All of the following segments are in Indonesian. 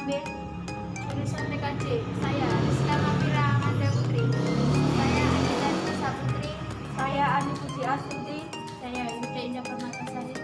mengambil jurusan TKJ. Saya Rizka Mafira Amanda Putri. Saya Anita Nisa Putri. Saya Ani Puji Astuti. Saya Yuda Indah Permatasari.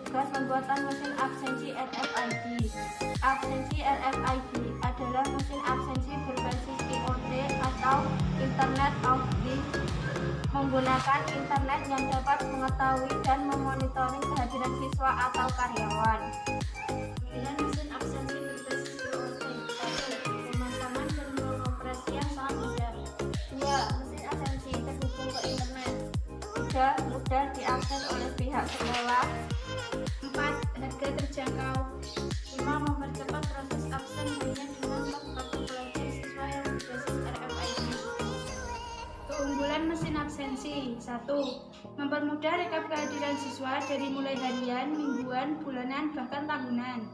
Tugas pembuatan mesin absensi RFID. Absensi RFID adalah mesin absensi berbasis IoT atau Internet of Things, menggunakan internet yang dapat mengetahui dan memonitoring kehadiran siswa atau karyawan. Pemilihan mesin absensi berbasis IoT. 1. Pemasangan dan pengoperasian sangat mudah. 2. Mesin absensi terhubung ke internet. 3. Mudah diakses oleh pihak sekolah. 4. Harga terjangkau. 5. Mempercepat proses absen hanya dengan kartu pelajar siswa yang berbasis RFID. Keunggulan mesin absensi. 1. Mempermudah rekap kehadiran siswa dari mulai harian, mingguan, bulanan, bahkan tahunan.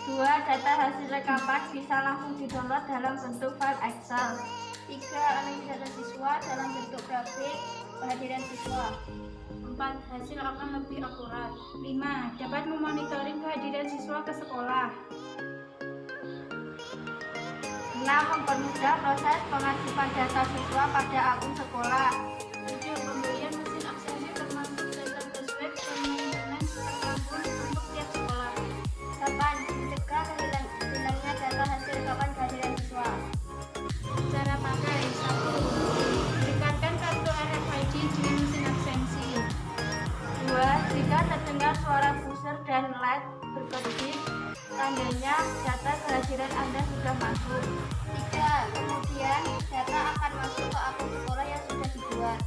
2. Data hasil rekapan bisa langsung didownload dalam bentuk file Excel. 3. Analisis data siswa dalam bentuk grafik kehadiran siswa. 4. Hasil akan lebih akurat. 5. Dapat memonitoring kehadiran siswa ke sekolah. 6. Mempermudah proses pengaktifan data siswa pada akun sekolah. 7. Pembelian mesin absensi termasuk database web permainan tergabung untuk tiap sekolah. 8. Mencegah hilangnya data hasil rekapan kehadiran siswa. Cara pakai. 1. Dekatkan kartu RFID dengan mesin absensi. 2. Jika terdengar suara buzzer dan LED berkedip, tandanya data kehadiran Anda sudah masuk. 3. Kemudian data akan masuk ke akun sekolah yang sudah dibuat.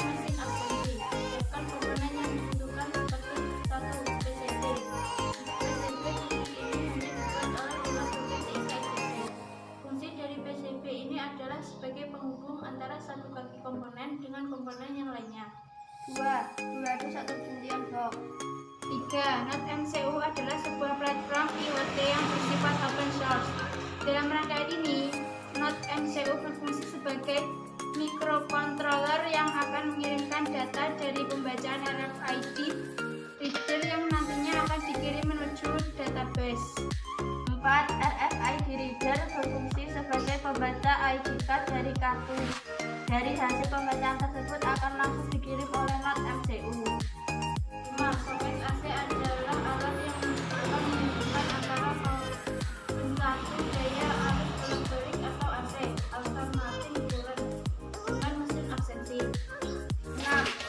Mesin absensi. Siapkan komponen yang dibutuhkan seperti 1. PCB. PCB ini dibuat oleh pihak PT IKTP. Fungsi dari PCB ini adalah sebagai penghubung antara satu kaki komponen dengan komponen yang lainnya. 2. Satu Jundian Box. 3. NodeMCU adalah sebuah platform IoT yang bersifat open source. Dalam rangkaian ini, NodeMCU berfungsi sebagai microcontroller yang akan mengirimkan data dari pembacaan RFID reader yang nantinya akan dikirim menuju database. 4. RFID reader berfungsi sebagai pembaca ID card dari kartu. Dari hasil pembacaan tersebut akan langsung dikirim oleh NodeMCU. 5. Soket AC adalah alat yang akan menghubungkan antara satu daya arus elektronik atau AC alternating current dengan mesin absensi. 6.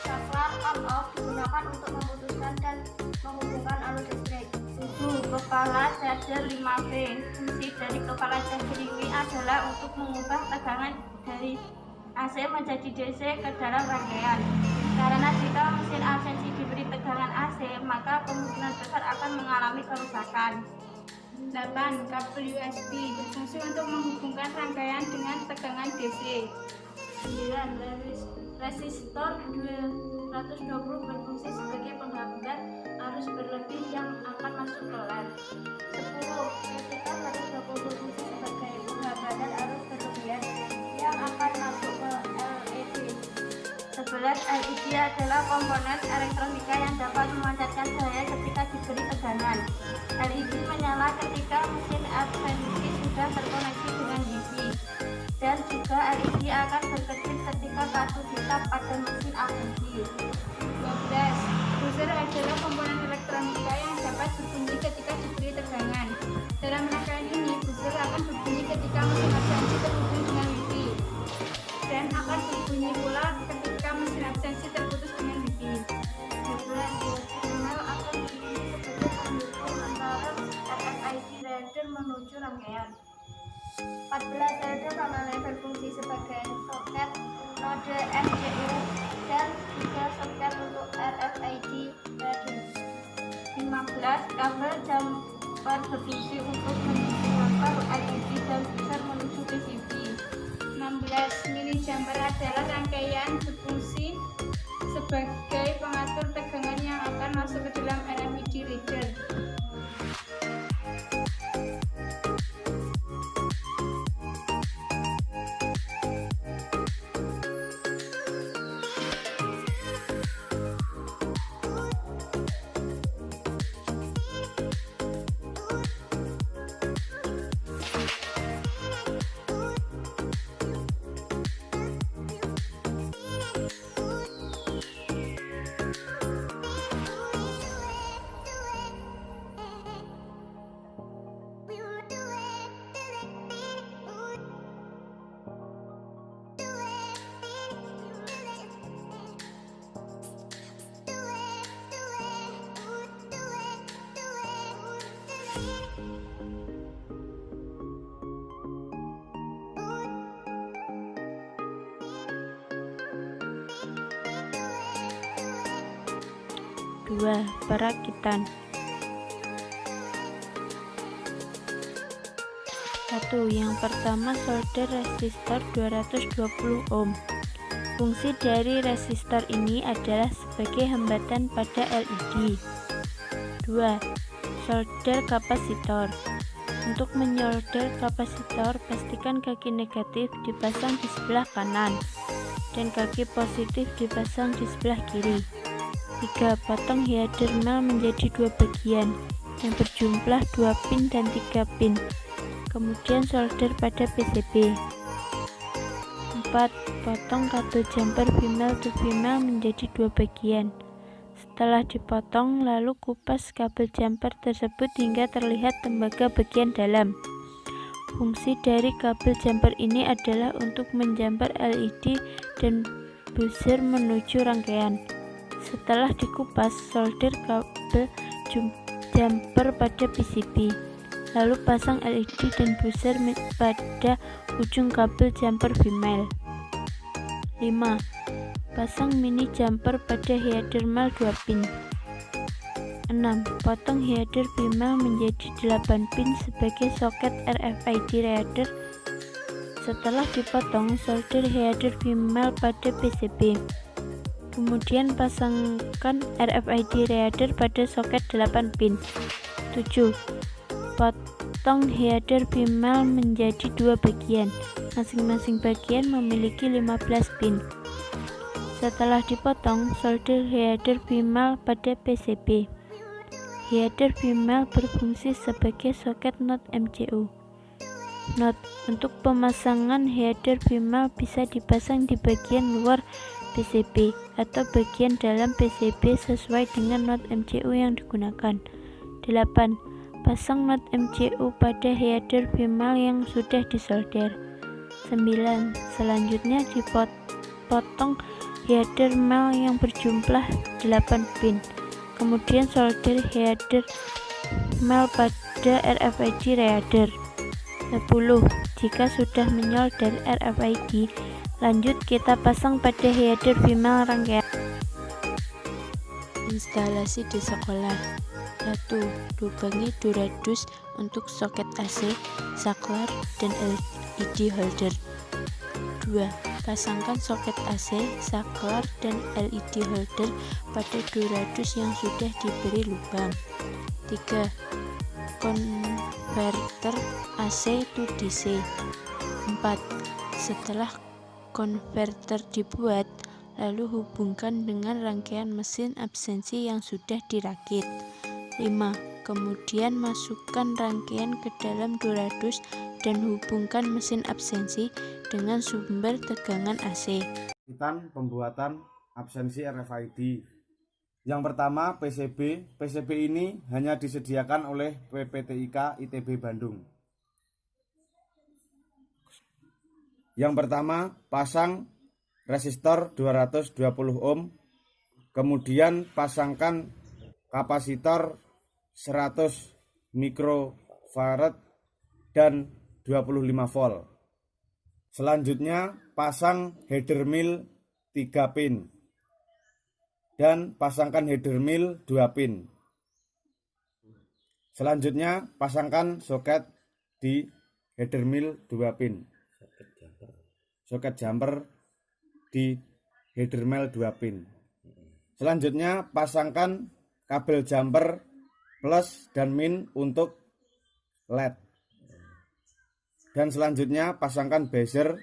Saklar on-off digunakan untuk memutuskan dan menghubungkan arus listrik. 7. Kepala charger 5V. Fungsi dari kepala charger ini adalah untuk mengubah tegangan dari AC menjadi DC ke dalam rangkaian. Karena jika mesin absensi diberi tegangan AC, maka kemungkinan besar akan mengalami kerusakan. 8. Kabel USB berfungsi untuk menghubungkan rangkaian dengan tegangan DC. 9. Resistor 220 berfungsi sebagai penghambat arus berlebih yang akan masuk ke LED. 10. Resistor 120 berfungsi sebagai penghambatan arus berlebihan yang akan masuk ke LED. 11. LED adalah komponen elektronika yang dapat memancarkan cahaya ketika diberi tegangan. LED menyala ketika mesin absensi sudah terkoneksi dengan Wi-Fi, dan juga LED akan berkedip ketika kartu ditap pada mesin absensi. 12. Buzzer adalah komponen elektronika yang dapat berbunyi ketika diberi tegangan. Dalam rangkaian ini, buzzer akan berbunyi ketika mesin absensi terhubung dengan Wi-Fi, dan akan berbunyi pula ketika mesin absensi terputus dengan Wi-Fi. 12. Signal akan berbunyi sebagai penghubung antara RFID reader menuju rangkaian. 14. Reader permanen berfungsi sebagai soket node MCU dan juga soket untuk RFID reader. 15. Kabel jumper berfungsi untuk menjumper LED dan buzzer menuju PCB. 16. Mini jumper adalah rangkaian berfungsi sebagai pengatur tegangan yang akan masuk ke dalam RFID reader. Dua, perakitan. 1. Yang pertama, solder resistor 220 ohm. Fungsi dari resistor ini adalah sebagai hambatan pada LED. 2. Solder kapasitor. Untuk menyolder kapasitor, pastikan kaki negatif dipasang di sebelah kanan dan kaki positif dipasang di sebelah kiri. 3. Potong header mel menjadi 2 bagian yang berjumlah 2 pin dan 3 pin. Kemudian solder pada PCB. 4. Potong kabel jumper female to female menjadi 2 bagian. Setelah dipotong, lalu kupas kabel jumper tersebut hingga terlihat tembaga bagian dalam. Fungsi dari kabel jumper ini adalah untuk menjumper LED dan buzzer menuju rangkaian. Setelah dikupas, solder kabel jumper pada PCB. Lalu pasang LED dan buzzer pada ujung kabel jumper female. 5. Pasang mini jumper pada header male 2 pin. 6. Potong header female menjadi 8 pin sebagai soket RFID reader. Setelah dipotong, solder header female pada PCB. Kemudian pasangkan RFID reader pada soket 8 pin. 7. Potong header female menjadi 2 bagian. Masing-masing bagian memiliki 15 pin. Setelah dipotong, solder header female pada PCB. Header female berfungsi sebagai soket not MCU. Note: untuk pemasangan header female bisa dipasang di bagian luar PCB atau bagian dalam PCB sesuai dengan not MCU yang digunakan. 8. Pasang not MCU pada header female yang sudah disolder. 9. Selanjutnya dipotong header male yang berjumlah 8 pin. Kemudian solder header male pada RFID reader. 10. Jika sudah menyolder RFID, lanjut kita pasang pada header female rangkaian. Instalasi di sekolah. 1. Lubangi Duradus untuk soket AC, saklar, dan LED holder. 2. Pasangkan soket AC, saklar, dan LED holder pada Duradus yang sudah diberi lubang. 3. Konverter AC to DC. 4. Setelah konverter dibuat, lalu hubungkan dengan rangkaian mesin absensi yang sudah dirakit. 5. Kemudian masukkan rangkaian ke dalam Duradus dan hubungkan mesin absensi dengan sumber tegangan AC. Pembuatan absensi RFID. Yang pertama, PCB. PCB ini hanya disediakan oleh PPTIK ITB Bandung. Yang pertama, pasang resistor 220 ohm, kemudian pasangkan kapasitor 100 mikrofarad dan 25 volt. Selanjutnya pasang header mil 3 pin dan pasangkan header mil 2 pin. Selanjutnya pasangkan soket di header mil 2 pin. Soket jumper di header mil 2 pin. Selanjutnya pasangkan kabel jumper plus dan min untuk LED. Dan selanjutnya pasangkan buzzer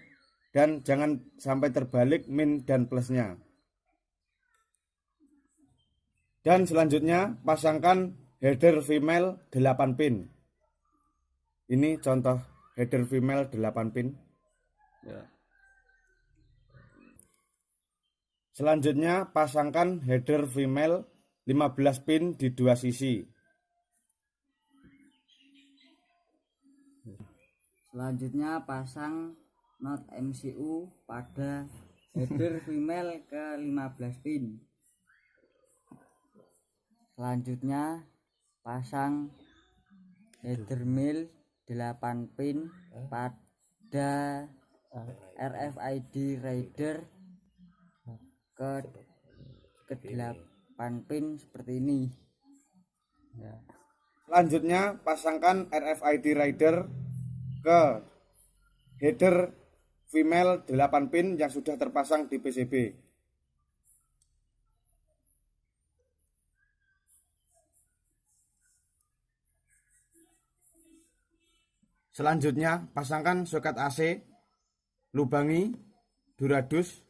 dan jangan sampai terbalik min dan plusnya. Dan selanjutnya pasangkan header female 8 pin. Ini contoh header female 8 pin. Ya. Selanjutnya pasangkan header female 15 pin di 2 sisi. Selanjutnya pasang not MCU pada header female ke 15 pin. Selanjutnya pasang header mail 8 pin pada RFID reader ke 8 pin seperti ini ya. Selanjutnya pasangkan RFID reader ke header female 8 pin yang sudah terpasang di PCB. Selanjutnya pasangkan soket AC, lubangi duradus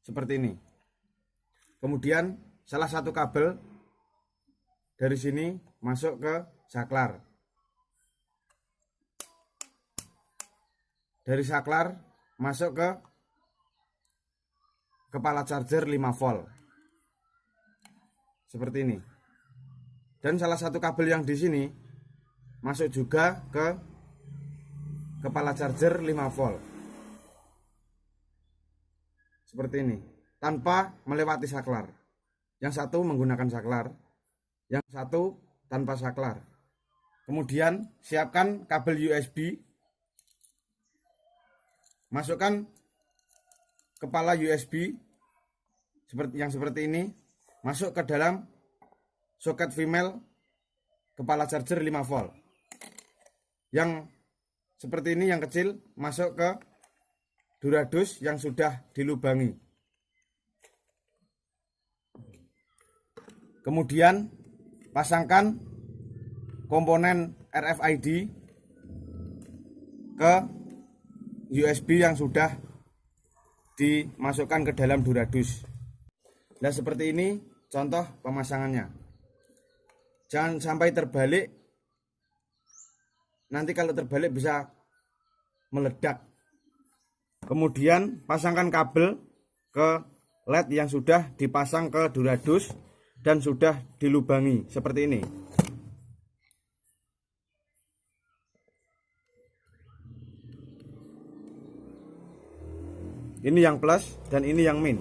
seperti ini. Kemudian salah satu kabel dari sini masuk ke saklar. Dari saklar masuk ke kepala charger 5 volt. Seperti ini. Dan salah satu kabel yang di sini masuk juga ke kepala charger 5 volt. Seperti ini. Tanpa melewati saklar. Yang satu menggunakan saklar, yang satu tanpa saklar. Kemudian siapkan kabel USB. Masukkan kepala USB seperti ini masuk ke dalam soket female kepala charger 5 volt. Yang seperti ini yang kecil masuk ke duradus yang sudah dilubangi. Kemudian pasangkan komponen RFID ke USB yang sudah dimasukkan ke dalam duradus. Nah, seperti ini contoh pemasangannya. Jangan sampai terbalik. Nanti kalau terbalik bisa meledak. Kemudian pasangkan kabel ke LED yang sudah dipasang ke duradus dan sudah dilubangi seperti ini. Ini yang plus dan ini yang min.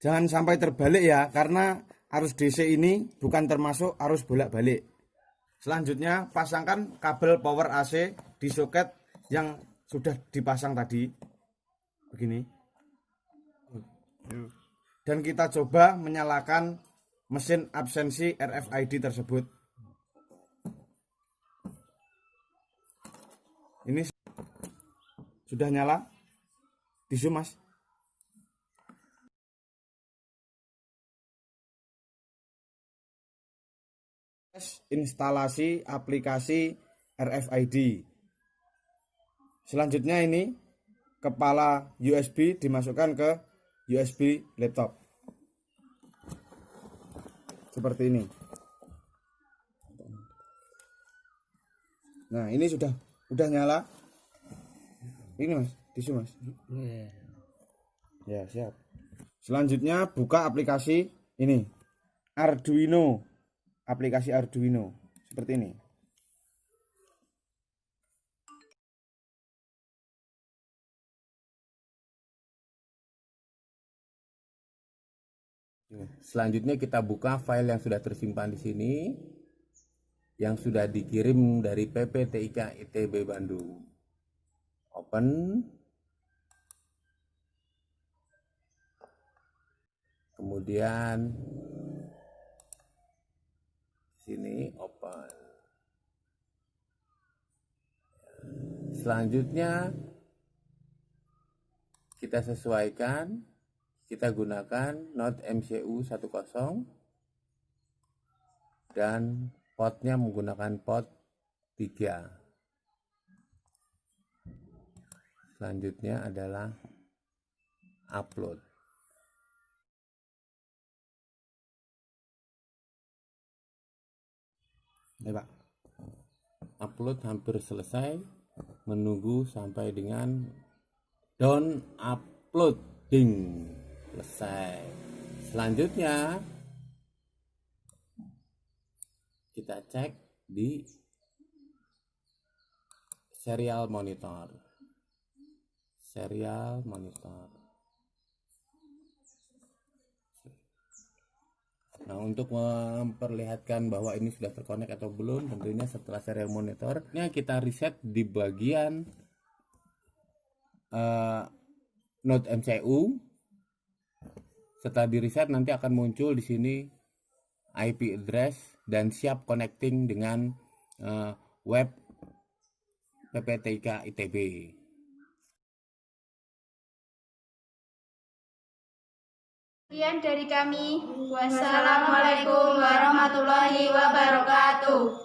Jangan sampai terbalik ya, karena arus DC ini bukan termasuk arus bolak-balik. Selanjutnya pasangkan kabel power AC di soket yang sudah dipasang tadi. Begini. Dan kita coba menyalakan mesin absensi RFID tersebut. Ini sudah nyala. Di zoom, Mas. Instalasi aplikasi RFID. Selanjutnya ini kepala USB dimasukkan ke USB laptop. Seperti ini. Nah, ini sudah nyala. Ini Mas, tisu Mas. Ya, siap. Selanjutnya buka aplikasi ini. Arduino. Aplikasi Arduino seperti ini. Selanjutnya kita buka file yang sudah tersimpan di sini, yang sudah dikirim dari PPTIK ITB Bandung. Open. Kemudian sini open. Selanjutnya kita sesuaikan. Kita gunakan Node MCU 10 dan potnya menggunakan pot 3. Selanjutnya adalah upload. Nih, Pak. Upload hampir selesai, menunggu sampai dengan down uploading. Selesai. Selanjutnya kita cek di serial monitor. serial monitor. Nah, untuk memperlihatkan bahwa ini sudah terkonek atau belum, tentunya setelah serial monitornya kita reset di bagian Node MCU. Setelah di reset nanti akan muncul di sini IP address dan siap connecting dengan web PPTIK ITB. Sekian dari kami. Wassalamualaikum warahmatullahi wabarakatuh.